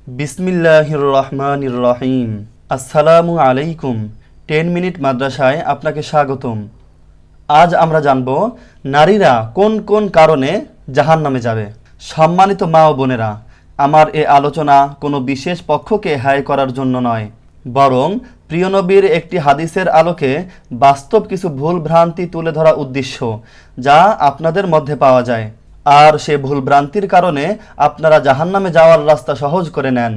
বিসমিল্লাহির রহমানির রহিম। আসসালামু আলাইকুম। 10 মিনিট মাদ্রাসায় আপনাকে স্বাগতম। আজ আমরা জানব নারীরা কোন কোন কারণে জাহান্নামে যাবে। সম্মানিত মা ও বোনেরা, আমার এ আলোচনা কোনো বিশেষ পক্ষকে হায় করার জন্য নয়, বরং প্রিয় নবীর একটি হাদিসের আলোকে বাস্তব কিছু ভুল ভ্রান্তি তুলে ধরা উদ্দেশ্য, যা আপনাদের মধ্যে পাওয়া যায়। আর সে ভুল ভ্রান্তির কারণে আপনারা জাহান্নামে যাওয়ার রাস্তা সহজ করে নেন।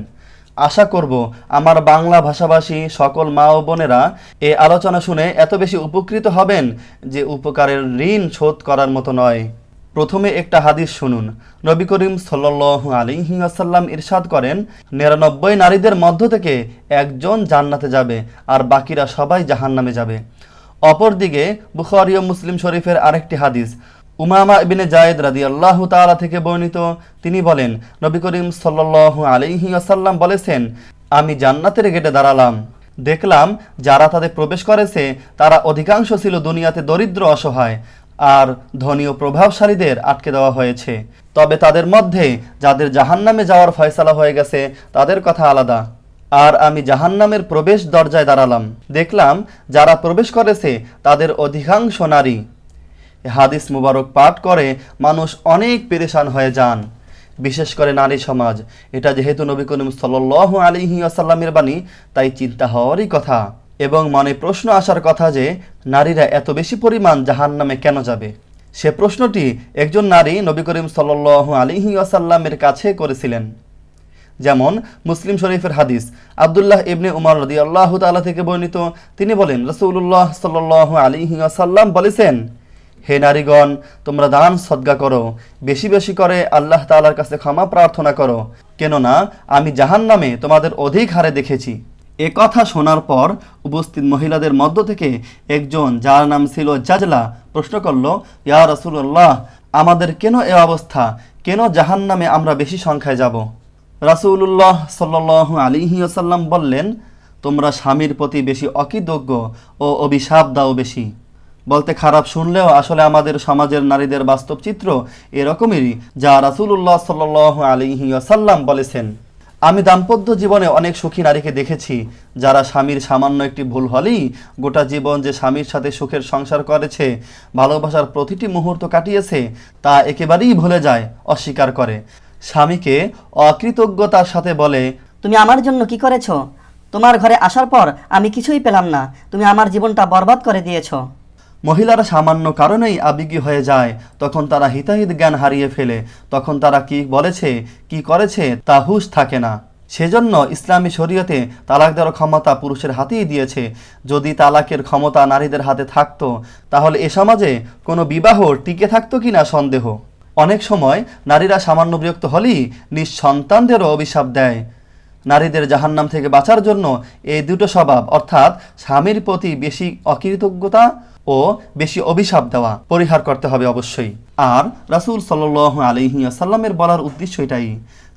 আশা করব আমার বাংলা ভাষাভাষী সকল মা ও বোনেরা এ আলোচনা শুনে এত বেশি উপকৃত হবেন যে উপকারের ঋণ শোধ করার মতো নয়। প্রথমে একটা হাদিস শুনুন। নবী করিম সাল্লাল্লাহু আলাইহি ওয়াসাল্লাম ইরশাদ করেন, 99 নারীদের মধ্য থেকে একজন জান্নাতে যাবে আর বাকিরা সবাই জাহান্নামে যাবে। অপরদিকে বুখারী ও মুসলিম শরীফের আরেকটি হাদিস উমামা ইবনে জায়েদ রাদিয়াল্লাহু তাআলা থেকে বর্ণিত, তিনি বলেন, নবী করিম সাল্লাল্লাহু আলাইহি ওয়াসাল্লাম বলেছেন, আমি জান্নাতের গেটে দাঁড়ালাম, দেখলাম যারা তাদের প্রবেশ করেছে তারা অধিকাংশ ছিল দুনিয়াতে দরিদ্র অসহায়, আর ধনী ও প্রভাবশালীদের আটকে দেওয়া হয়েছে। তবে তাদের মধ্যে যাদের জাহান্নামে যাওয়ার ফয়সালা হয়ে গেছে তাদের কথা আলাদা। আর আমি জাহান্নামের প্রবেশ দরজায় দাঁড়ালাম, দেখলাম যারা প্রবেশ করেছে তাদের অধিকাংশ নারী। হাদিস মুবারক পাঠ করে মানুষ অনেক পেরেশান হয়ে যান, বিশেষ করে নারী সমাজ। এটা যেহেতু নবী করিম সাল্লাল্লাহু আলাইহি ওয়াসাল্লামের বাণী, তাই চিন্তা হওয়ারই কথা এবং মনে প্রশ্ন আসার কথা যে নারীরা এত বেশি পরিমাণ জাহান্নামে কেন যাবে। সে প্রশ্নটি একজন নারী নবী করিম সাল্লাল্লাহু আলাইহি ওয়াসাল্লামের কাছে করেছিলেন। যেমন মুসলিম শরীফের হাদিস আব্দুল্লাহ ইবনে উমর রাদিয়াল্লাহু তাআলা থেকে বর্ণিত, তিনি বলেন, রাসূলুল্লাহ সাল্লাল্লাহু আলাইহি ওয়াসাল্লাম বলেছেন, হে নারীগণ, তোমরা দান সদকা করো, বেশি বেশি করে আল্লাহ তাআলার কাছে ক্ষমা প্রার্থনা করো, কেননা আমি জাহান্নামে তোমাদের অধিক হারে দেখেছি। এ কথা শোনার পর উপস্থিত মহিলাদের মধ্য থেকে একজন, যার নাম ছিল জাজলা, প্রশ্ন করল, ইয়া রাসূলুল্লাহ, আমাদের কেন এ অবস্থা? কেন জাহান্নামে আমরা বেশি সংখ্যায় যাব? রাসূলুল্লাহ সাল্লাল্লাহু আলাইহি ওয়াসাল্লাম বললেন, তোমরা স্বামীর প্রতি বেশি অকৃতজ্ঞ ও অভিশাপ দাও বেশি। বলতে খারাপ শুনলেও আসলে আমাদের সমাজের নারীদের বাস্তব চিত্র এরকমই, যা রাসূলুল্লাহ সাল্লাল্লাহু আলাইহি ওয়াসাল্লাম বলেছেন। আমি দাম্পত্য জীবনে অনেক সুখী নারীকে দেখেছি, যারা স্বামীর সামান্য একটি ভুল হলেই গোটা জীবন যে স্বামীর সাথে সুখের সংসার করেছে, ভালোবাসার প্রতিটি মুহূর্ত কাটিয়েছে, তা একেবারেই ভুলে যায়, অস্বীকার করে। স্বামীকে অকৃতজ্ঞতার সাথে বলে, তুমি আমার জন্য কি করেছো? তোমার ঘরে আসার পর আমি কিছুই পেলাম না, তুমি আমার জীবনটা বরবাদ করে দিয়েছো। মহিলারা সামান্য কারণেই আবেগী হয়ে যায়, তখন তারা হিতাহিত জ্ঞান হারিয়ে ফেলে, তখন তারা কি বলেছে কি করেছে তা হুঁশ থাকে না। সেজন্য ইসলামী শরীয়তে তালাক দেওয়ার ক্ষমতা পুরুষের হাতেই দিয়েছে। যদি তালাকের ক্ষমতা নারীদের হাতে থাকতো, তাহলে এ সমাজে কোনো বিবাহ টিকে থাকতো কিনা সন্দেহ। অনেক সময় নারীরা সামান্য বিরক্ত হলেই নিঃসন্তানদেরও অভিশাপ দেয়। নারীদের জাহান্নাম থেকে বাঁচার জন্য এই দুটো স্বভাব, অর্থাৎ স্বামীর প্রতি বেশি অকৃতজ্ঞতা ও বেশি অভিশাপ দেওয়া, পরিহার করতে হবে অবশ্যই। আর রাসূল সাল্লাল্লাহু আলাইহি ওয়াসাল্লামের বলার উদ্দেশ্য এটাই।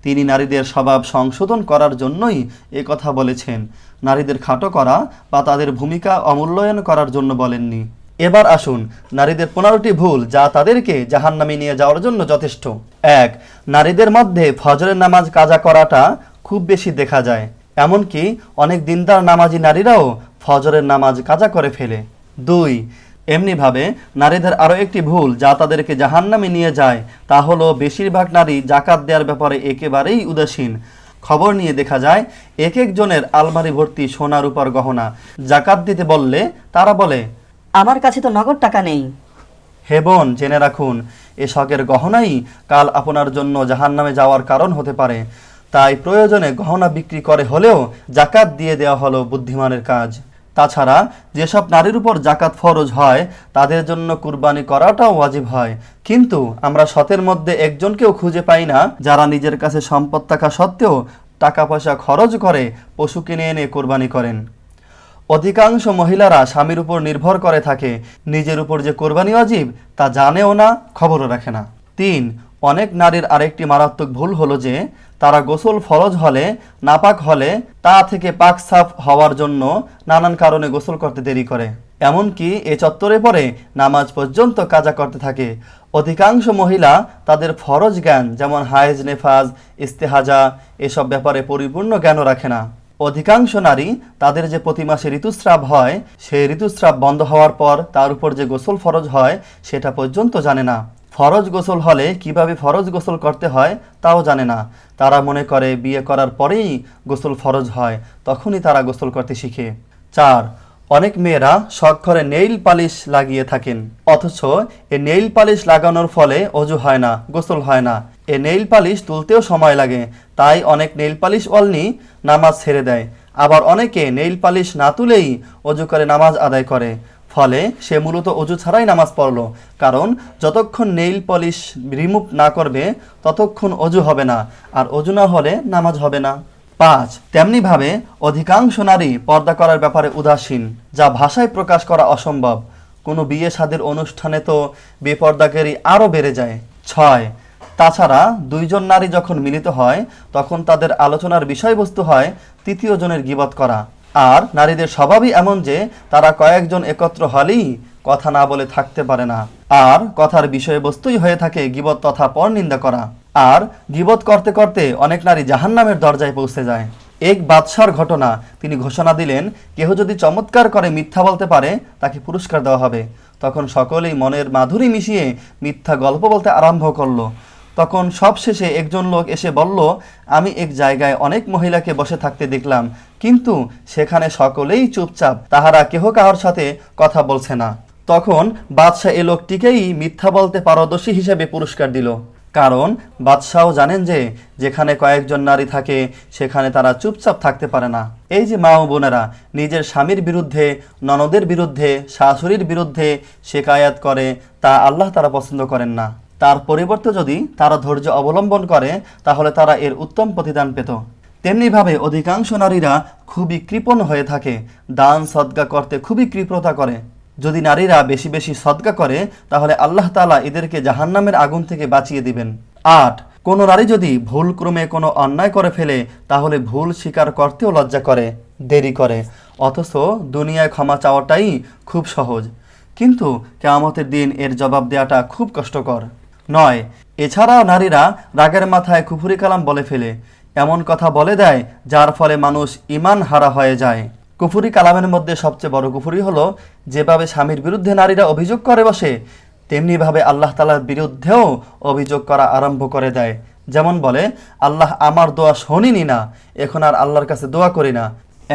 তিনি নারীদের স্বভাব সংশোধন করার জন্যই এ কথা বলেছেন, নারীদের খাটো করা বা তাদের ভূমিকা অমূল্যায়ন করার জন্য বলেননি। এবার আসুন নারীদের 15টি ভুল, যা তাদেরকে জাহান্নামে নিয়ে যাওয়ার জন্য যথেষ্ট। 1. নারীদের মধ্যে ফজরের নামাজ কাজা করাটা খুব বেশি দেখা যায়, এমনকি অনেক দিনদার নামাজি নারীরাও ফজরের নামাজ কাজা করে ফেলে। 2. এমনিভাবে নারীদের আরও একটি ভুল, যা তাদেরকে জাহান্নামে নিয়ে যায়, তা হলো বেশিরভাগ নারী জাকাত দেওয়ার ব্যাপারে একেবারেই উদাসীন। খবর নিয়ে দেখা যায় এক একজনের আলমারি ভর্তি সোনা রূপার গহনা, জাকাত দিতে বললে তারা বলে, আমার কাছে তো নগদ টাকা নেই। হে বোন, জেনে রাখুন, এ শখের গহনাই কাল আপনার জন্য জাহান্নামে যাওয়ার কারণ হতে পারে। তাই প্রয়োজনে গহনা বিক্রি করে হলেও জাকাত দিয়ে দেওয়া হলো বুদ্ধিমানের কাজ। তাছাড়া যেসব নারীর উপর জাকাত ফরজ হয়, তাদের জন্য কুরবানি করাটাও ওয়াজিব হয়। কিন্তু আমরা শতের মধ্যে একজনকেও খুঁজে পাই না যারা নিজের কাছে সম্পদ থাকা সত্ত্বেও টাকা পয়সা খরচ করে পশু কিনে এনে কোরবানি করেন। অধিকাংশ মহিলারা স্বামীর উপর নির্ভর করে থাকে, নিজের উপর যে কোরবানি ওয়াজিব তা জানেও না, খবরও রাখে না। 3. অনেক নারীর আরেকটি মারাত্মক ভুল হলো যে তারা গোসল ফরজ হলে, নাপাক হলে তা থেকে পাক সাফ হওয়ার জন্য নানান কারণে গোসল করতে দেরি করে। এমনকি এ চত্বরে পরে নামাজ পর্যন্ত কাজা করতে থাকে। অধিকাংশ মহিলা তাদের ফরজ জ্ঞান যেমন হায়েজ, নেফাজ, ইস্তেহাজা এসব ব্যাপারে পরিপূর্ণ জ্ঞানও রাখে না। অধিকাংশ নারী তাদের যে প্রতি মাসে ঋতুস্রাব হয় সেই ঋতুস্রাব বন্ধ হওয়ার পর তার উপর যে গোসল ফরজ হয় সেটা পর্যন্ত জানে না। ফরজ গোসল হলে কিভাবে ফরজ গোসল করতে হয় তাও জানে না। তারা মনে করে বিয়ে করার পরেই গোসল ফরজ হয়, তখনই তারা গোসল করতে শিখে। 4, অনেক মেয়েরা শখ করে নেইল পালিশ লাগিয়ে থাকেন, অথচ এ নেইল পালিশ লাগানোর ফলে অজু হয় না, গোসল হয় না। এ নেইল পালিশ তুলতেও সময় লাগে, তাই অনেক নেইল পালিশ ওয়ালনি নামাজ ছেড়ে দেয়। আবার অনেকে নেইল পালিশ না তুলেই অজু করে নামাজ আদায় করে, ফলে সে মূলত অজু ছাড়াই নামাজ পড়লো। কারণ যতক্ষণ নেইল পলিশ রিমুভ না করবে ততক্ষণ অজু হবে না, আর অজু না হলে নামাজ হবে না। 5, তেমনিভাবে অধিকাংশ নারী পর্দা করার ব্যাপারে উদাসীন, যা ভাষায় প্রকাশ করা অসম্ভব। কোনো বিয়ে শাদীর অনুষ্ঠানে তো বেপর্দাগিরি আরও বেড়ে যায়। 6, তাছাড়া দুইজন নারী যখন মিলিত হয় তখন তাদের আলোচনার বিষয়বস্তু হয় তৃতীয় জনের গীবত করা। আর নারীদের স্বভাবই এমন যে তারা কয়েকজন একত্র হলেই কথা না বলে থাকতে পারে না, আর কথার বিষয়বস্তুই হয়ে থাকে গীবত তথা পরনিন্দা করা। আর গীবত করতে করতে অনেক নারী জাহান্নামের দরজায় পৌঁছে যায়। এক বাদশার ঘটনা, তিনি ঘোষণা দিলেন কেহ যদি চমৎকার করে মিথ্যা বলতে পারে তাকে পুরস্কার দেওয়া হবে। তখন সকলেই মনের মাধুরী মিশিয়ে মিথ্যা গল্প বলতে আরম্ভ করলো। তখন সবশেষে একজন লোক এসে বলল, আমি এক জায়গায় অনেক মহিলাকে বসে থাকতে দেখলাম, কিন্তু সেখানে সকলেই চুপচাপ, তাহারা কেহ কাহার সাথে কথা বলছে না। তখন বাদশাহ এ লোকটিকেই মিথ্যা বলতে পারদর্শী হিসেবে পুরস্কার দিল। কারণ বাদশাহ জানেন যে যেখানে কয়েকজন নারী থাকে সেখানে তারা চুপচাপ থাকতে পারে না। এই যে মা ও বোনেরা নিজের স্বামীর বিরুদ্ধে, ননদের বিরুদ্ধে, শাশুড়ির বিরুদ্ধে শেকায়াত করে, তা আল্লাহ তারা পছন্দ করেন না। তার পরিবর্তে যদি তারা ধৈর্য অবলম্বন করে তাহলে তারা এর উত্তম প্রতিদান পেত। তেমনিভাবে অধিকাংশ নারীরা খুবই কৃপণ হয়ে থাকে, দান সদকা করতে খুবই কৃপণতা করে। যদি নারীরা বেশি বেশি সদকা করে তাহলে আল্লাহ তাআলা এদেরকে জাহান্নামের আগুন থেকে বাঁচিয়ে দিবেন। 8, কোনো নারী যদি ভুলক্রমে কোনো অন্যায় করে ফেলে তাহলে ভুল স্বীকার করতেও লজ্জা করে, দেরি করে, অথচ দুনিয়ায় ক্ষমা চাওয়াটাই খুব সহজ, কিন্তু কিয়ামতের দিন এর জবাব দেওয়াটা খুব কষ্টকর। 9, এছাড়াও নারীরা রাগের মাথায় কুফরি কালাম বলে ফেলে, এমন কথা বলে দেয় যার ফলে মানুষ ঈমান হারা হয়ে যায়। কুফরি কালামের মধ্যে সবচেয়ে বড় কুফরি হলো যেভাবে স্বামীর বিরুদ্ধে নারীরা অভিযোগ করে বসে তেমনিভাবে আল্লাহ তাআলার বিরুদ্ধেও অভিযোগ করা আরম্ভ করে দেয়। যেমন বলে, আল্লাহ আমার দোয়া শোনেনি না, এখন আর আল্লাহর কাছে দোয়া করি না।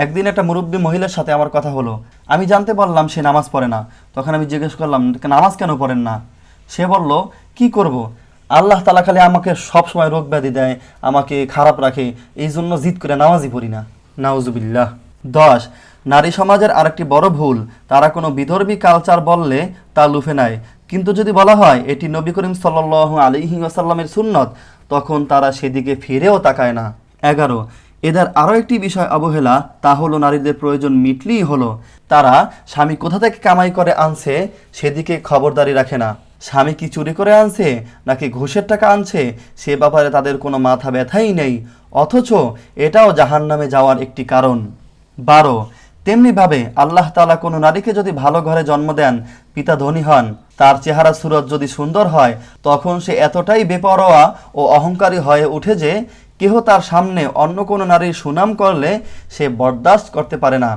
একদিন একটা মুরব্বী মহিলার সাথে আমার কথা হলো, আমি জানতে পারলাম সে নামাজ পড়ে না। তখন আমি জিজ্ঞেস করলাম, নামাজ কেন পড়েন না? সে বলল, কি করব, আল্লাহ তাআলা খালি আমাকে সবসময় রোগ ব্যাধি দেয়, আমাকে খারাপ রাখে, এই জন্য জিদ করে নামাজই পড়ি না। নাউজুবিল্লাহ। 10, নারী সমাজের আরেকটি বড় ভুল, তারা কোনো বিধর্মী কালচার বললে তা লুফে নেয়, কিন্তু যদি বলা হয় এটি নবী করিম সাল্লাল্লাহু আলাইহি ওয়াসাল্লামের সুন্নত তখন তারা সেদিকে ফিরেও তাকায় না। 11, এদের আরও একটি বিষয় অবহেলা, তা হলো নারীদের প্রয়োজন মিটলেই হলো। তারা স্বামী কোথা থেকে কামাই করে আনছে সেদিকে খবরদারি রাখে না। স্বামী কি চুরি করে আনছে নাকি ঘুষের টাকা আনছে সে ব্যাপারে তাদের কোনো মাথা ব্যথাই নেই, অথচ এটাও জাহান্নামে যাওয়ার একটি কারণ। 12, তেমনিভাবে আল্লাহ তাআলা কোনো নারীকে যদি ভালো ঘরে জন্ম দেন, পিতা ধনী হন, তার চেহারা সুরত যদি সুন্দর হয়, তখন সে এতটাই বেপরোয়া ও অহংকারী হয়ে উঠে যে কেহ তার সামনে অন্য কোনো নারীর সুনাম করলে সে বরদাস্ত করতে পারে না,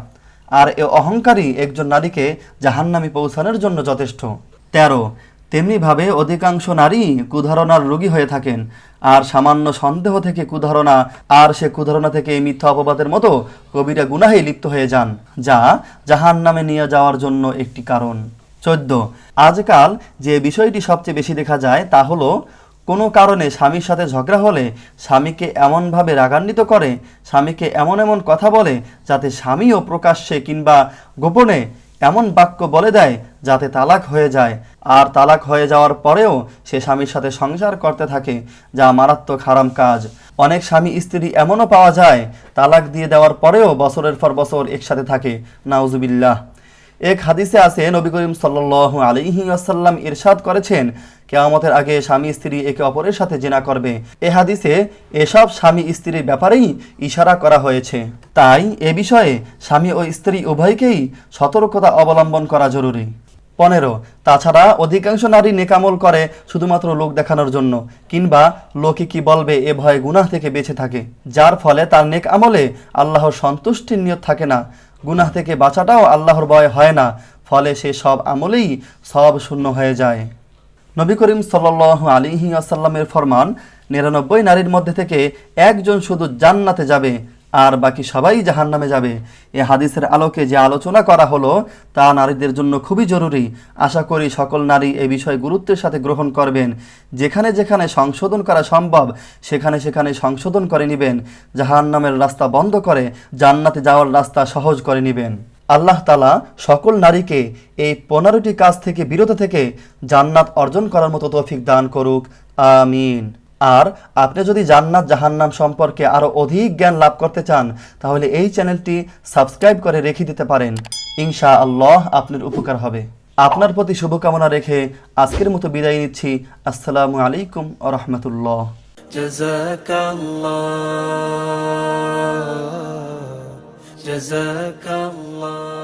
আর এ অহংকারী একজন নারীকে জাহান্নামে পৌঁছানোর জন্য যথেষ্ট। 13, তেমনিভাবে অধিকাংশ নারী কুধারণার রোগী হয়ে থাকেন, আর সামান্য সন্দেহ থেকে কুধারণা, আর সে কুধারণা থেকে মিথ্যা অপবাদের মতো কবিরা গুনাহে লিপ্ত হয়ে যান, যা জাহান্নামে নিয়ে যাওয়ার জন্য একটি কারণ। 14, আজকাল যে বিষয়টি সবচেয়ে বেশি দেখা যায় তা হলো কোনো কারণে স্বামীর সাথে ঝগড়া হলে স্বামীকে এমনভাবে রাগান্বিত করে, স্বামীকে এমন এমন কথা বলে যাতে স্বামীও প্রকাশ্যে কিংবা গোপনে এমন বাক্য বলে দেয় যাতে তালাক হয়ে যায়, আর তালাক হয়ে যাওয়ার পরেও সে স্বামীর সাথে সংসার করতে থাকে, যা মারাত্মক হারাম কাজ। অনেক স্বামী স্ত্রী এমনও পাওয়া যায় তালাক দিয়ে দেওয়ার পরেও বছরের পর বছর একসাথে থাকে। নাউজুবিল্লাহ। এক হাদিসে আছে নবী করিম সাল্লাল্লাহু আলাইহি ওয়াসাল্লাম ইরশাদ করেছেন, কিয়ামতের আগে স্বামী স্ত্রী একে অপরের সাথে জিনা করবে। এ হাদিসে এসব স্বামী স্ত্রীর ব্যাপারেই ইশারা করা হয়েছে। তাই এ বিষয়ে স্বামী ও স্ত্রী উভয়কেই সতর্কতা অবলম্বন করা জরুরি। 15, তাছাড়া অধিকাংশ নারী নেকামল করে শুধুমাত্র লোক দেখানোর জন্য, কিংবা লোকে কি বলবে এ ভয়ে গুনাহ থেকে বেঁচে থাকে, যার ফলে তার নেক আমলে আল্লাহর সন্তুষ্টির নিয়ত থাকে না। গুনাহ থেকে বাঁচাটাও আল্লাহর ভয় হয় না, ফলে সে সব আমলেই সওয়াব শূন্য হয়ে যায়। নবী করিম সাল্লাল্লাহু আলাইহি ওয়াসাল্লামের ফরমান, 99 নারীর মধ্যে থেকে একজন শুধু জান্নাতে যাবে আর বাকি সবাই জাহান্নামে যাবে। এ হাদিসের আলোকে যে আলোচনা করা হলো তা নারীদের জন্য খুবই জরুরি। আশা করি সকল নারী এ বিষয় গুরুত্বের সাথে গ্রহণ করবেন। যেখানে যেখানে সংশোধন করা সম্ভব সেখানে সেখানে সংশোধন করে নেবেন। জাহান্নামের রাস্তা বন্ধ করে জান্নাতে যাওয়ার রাস্তা সহজ করে নেবেন। আল্লাহ তাআলা সকল নারীকে এই 15টি কাজ থেকে বিরত থেকে জান্নাত অর্জন করার মতো তৌফিক দান করুক, আমিন। আর আপনি যদি জান্নাত জাহান্নাম সম্পর্কে আরও অধিক জ্ঞান লাভ করতে চান তাহলে এই চ্যানেলটি সাবস্ক্রাইব করে রেখে দিতে পারেন। ইনশাআল্লাহ আপনার উপকার হবে। আপনার প্রতি শুভকামনা রেখে আজকের মতো বিদায় নিচ্ছি। আসসালামু আলাইকুম ওয়া রাহমাতুল্লাহ। জাযাকাল্লাহ।